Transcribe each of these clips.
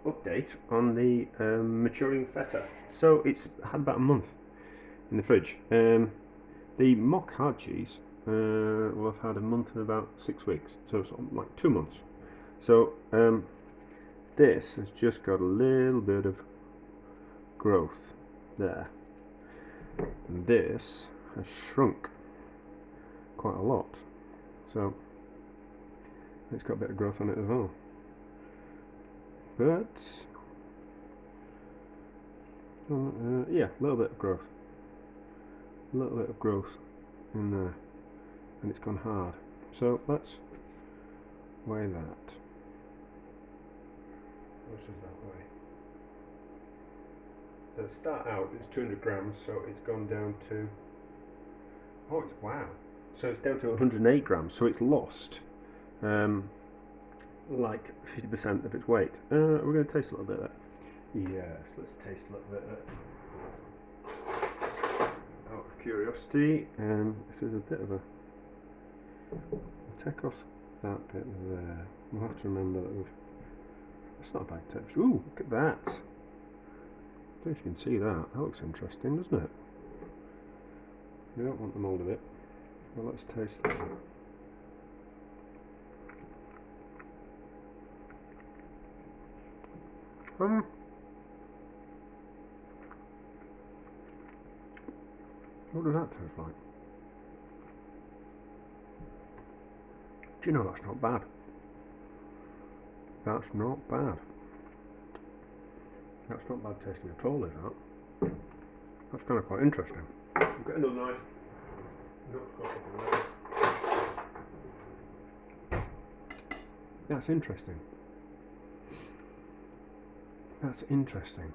update on the maturing feta. So it's had about a month in the fridge. The mock hard cheese will have had a month and about 6 weeks, so sort of like 2 months. So this has just got a little bit of growth there, and this has shrunk quite a lot. So it's got a bit of growth on it as well. But yeah, a little bit of growth. A little bit of growth in there, and it's gone hard. So let's weigh that. Let's just that way. So to start out, it's 200 grams, so it's gone down to, oh, it's, wow. So it's down to 108 grams, so it's lost like 50% of its weight. We're going to taste a little bit of that. Yes, let's taste a little bit of it. Out of curiosity, if there's a bit of a, we'll take off that bit there. We'll have to remember that it's not a bad texture. Ooh, look at that. I don't know if you can see that. That looks interesting, doesn't it? You don't want the mould of it. Well, let's taste that. What does that taste like? Do you know, that's not bad. That's not bad. That's not bad tasting at all, is that? That's kind of quite interesting. I've got another knife. That's interesting. That's interesting.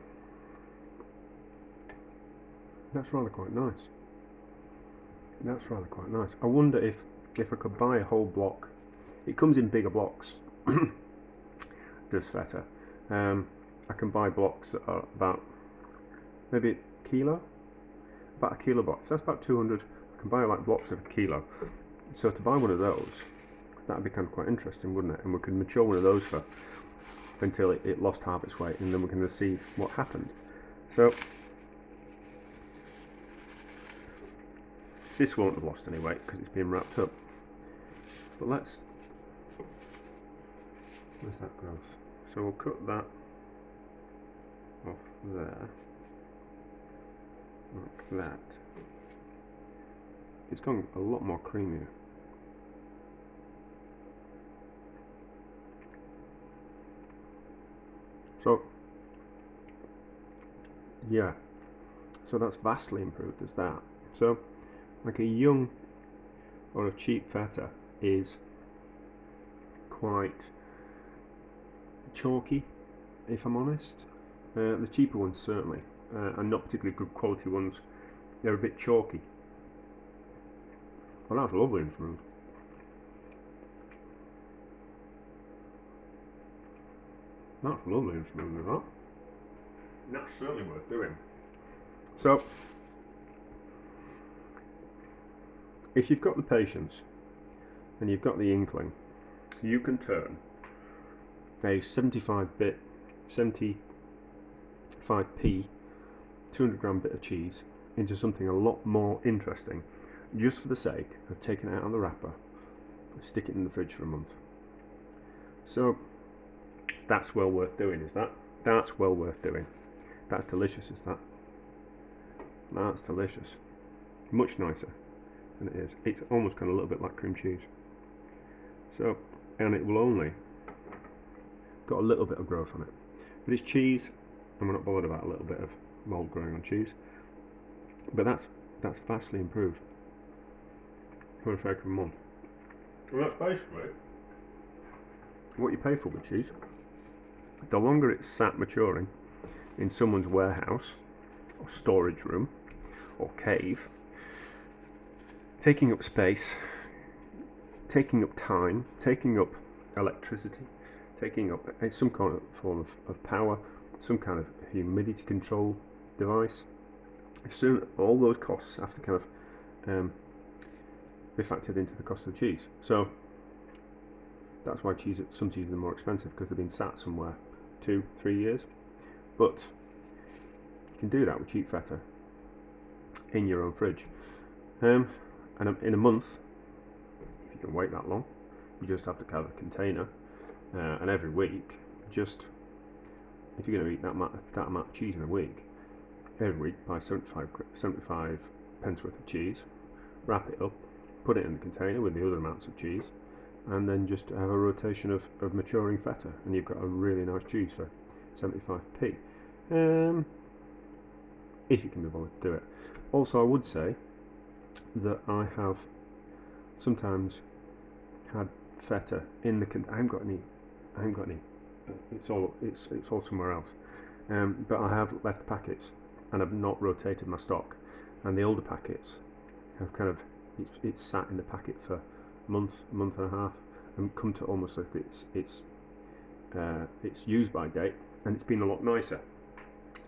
That's rather quite nice. That's rather quite nice. I wonder if I could buy a whole block. It comes in bigger blocks. Does feta. I can buy blocks that are about maybe a kilo. About a kilo box. That's about 200. I can buy like blocks of a kilo. So to buy one of those, that would be kind of quite interesting, wouldn't it? And we could mature one of those for until it lost half its weight, and then we can see what happened. So this won't have lost any weight because it's being wrapped up. But where's that growth? So we'll cut that off there, like that. It's gone a lot more creamier. So yeah, so that's vastly improved as that. So like a young or a cheap feta is quite chalky, if I'm honest. The cheaper ones certainly, and not particularly good quality ones, they're a bit chalky. Well, that's lovely and smooth. That's lovely and smooth, isn't it? That's certainly worth doing. So, if you've got the patience and you've got the inkling, you can turn a 75p 200 gram bit of cheese into something a lot more interesting, just for the sake of taking it out of the wrapper and stick it in the fridge for a month. So that's well worth doing, is that? That's well worth doing. That's delicious, is that? That's delicious. Much nicer than it is. It's almost kind of a little bit like cream cheese. So, and it will only got a little bit of growth on it. But it's cheese, and we're not bothered about a little bit of mold growing on cheese. But that's vastly improved for the sake of a month. Well, that's basically what you pay for with cheese. The longer it's sat maturing in someone's warehouse or storage room or cave, taking up space, taking up time, taking up electricity, taking up some kind of form of power, some kind of humidity control device, soon all those costs have to kind of be factored into the cost of the cheese. So that's why some cheeses are more expensive, because they've been sat somewhere 2-3 years. But you can do that with Cheap Feta in your own fridge. And in a month, if you can wait that long, you just have to have a container, and every week, just if you're going to eat that amount of cheese in a week, every week buy 75 pence worth of cheese, wrap it up, put it in the container with the other amounts of cheese, and then just have a rotation of maturing feta, and you've got a really nice cheese for 75p. If you can be bothered to do it. Also, I would say that I have sometimes had feta in the I haven't got any. It's all somewhere else. But I have left packets, and I've not rotated my stock. And the older packets have kind of it's sat in the packet for a month and a half, and come to almost like it's used by date, and it's been a lot nicer.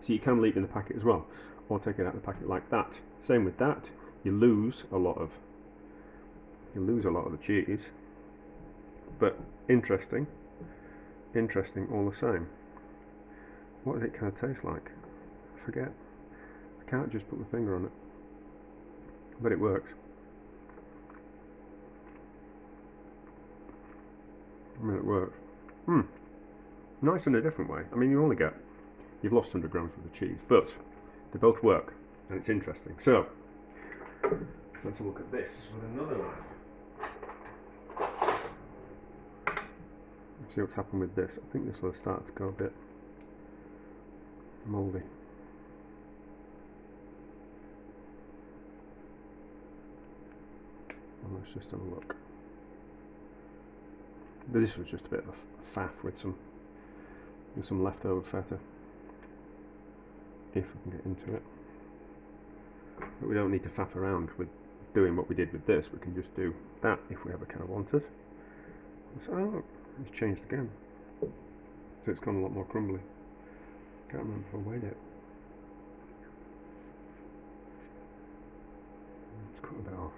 So you can leave it in the packet as well, or take it out of the packet like that. Same with that. You lose a lot of the cheese, but interesting all the same. What does it kind of taste like? I forget. I can't just put my finger on it, but it works. I mean, it works. Nice in a different way. I mean, you've lost 100 grams worth of cheese, but they both work, and it's interesting. So let's look at this with another knife. See what's happened with this. I think this will start to go a bit mouldy. Well, let's just have a look. This was just a bit of a faff with some leftover feta, if we can get into it. But we don't need to faff around with doing what we did with this. We can just do that if we ever kind of wanted. So, oh, look, it's changed again. So it's gone a lot more crumbly. Can't remember if I weighed it. Let's cut a bit off.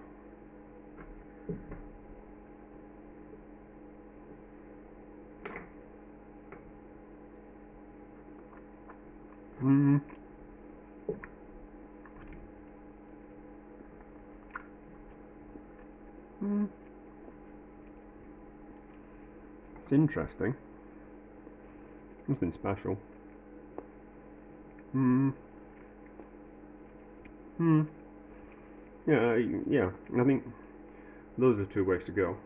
It's interesting. Nothing special. Yeah. I think those are 2 ways to go.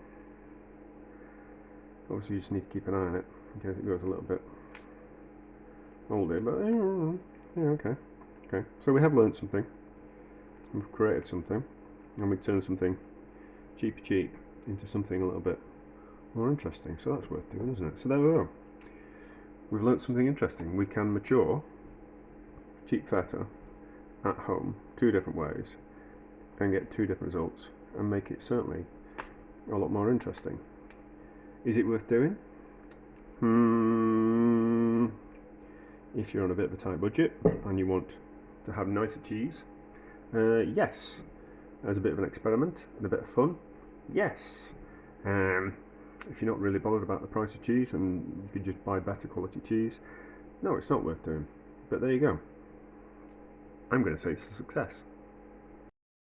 Obviously, you just need to keep an eye on it in case it goes a little bit older. But yeah, okay. So we have learned something. We've created something, and we've turned something cheap into something a little bit more interesting. So that's worth doing, isn't it? So there we go. We've learnt something interesting. We can mature cheap feta at home 2 different ways and get 2 different results, and make it certainly a lot more interesting. Is it worth doing? If you're on a bit of a tight budget and you want to have nicer cheese, yes. As a bit of an experiment and a bit of fun, yes. If you're not really bothered about the price of cheese and you could just buy better quality cheese, no, it's not worth doing. But there you go. I'm going to say it's a success.